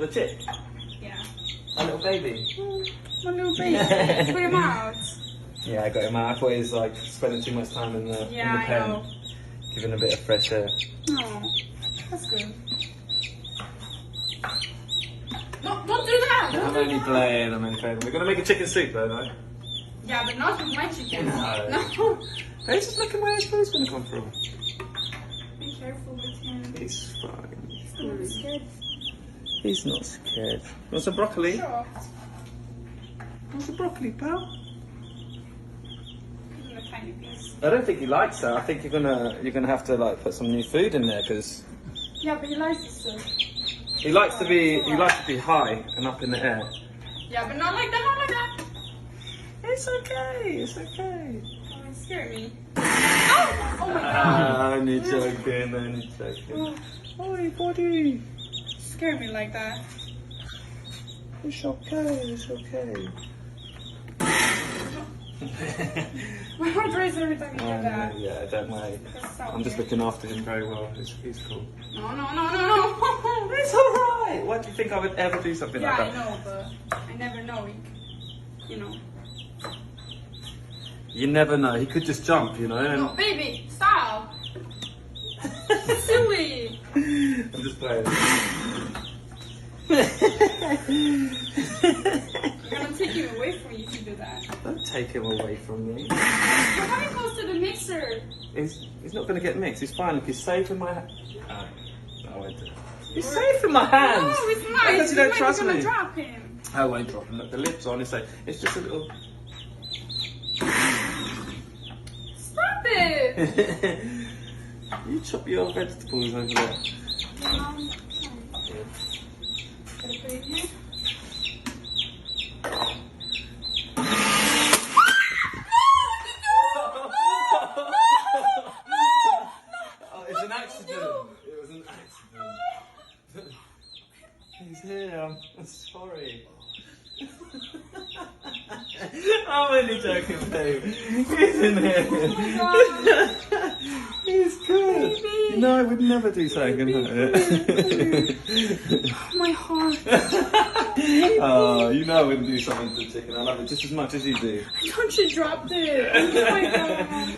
For the chick? Yeah. A little baby? My little baby. Put him out. Yeah, I got him out. I thought he was like spending too much time in the pen. I know. Giving a bit of fresh air. Oh, that's good. No, don't do that! I'm only playing, We're gonna make a chicken soup though, right? Yeah, but not with my chicken. No. No. Hey, just looking where his food's gonna come from. Be careful with him. He's fine. He's gonna be scared. He's not scared. Want some broccoli? Sure. Want some broccoli, pal? Give him a tiny piece. I don't think he likes that. I think you're gonna have to like put some new food in there because Yeah, but he likes it so. he likes to be high and up in the air. Yeah, but not like that, not like that. It's okay. It's okay. Oh, it scared me. Oh! Oh my god. Only joking. Only joking. Oh, buddy. Scared me like that. It's okay. It's okay. My heart races every time you do that. Yeah, don't worry. That's so I'm just weird. looking after him very well. He's cool. No, no, no, no, no. It's alright. Why do you think I would ever do something Yeah, like I that? know, but I never know. You know. You never know. He could just jump, you know. And No, baby, stop. Silly. I'm just playing. I'm gonna take him away from you if you do that. Don't take him away from me. But how he goes to the mixer? He's not going to get mixed. He's fine. Look, he's safe in my hands. No, I won't do it. He's safe in my hands. No, it's not. Because you don't trust You're gonna me. drop him. I won't drop him. Look, the lip's on. It's like, it's just a little. Stop it. You chop your vegetables over there. Gotta put it in here. Oh, it's an accident. It was an accident. He's here. I'm sorry. I'm only joking, babe. He's in here. Oh my god. He's good. Baby. No, I would never do something and hurt it. My heart. Oh, you know I wouldn't do something to the chicken. I love it just as much as you do. Don't you dropped it. Oh my god.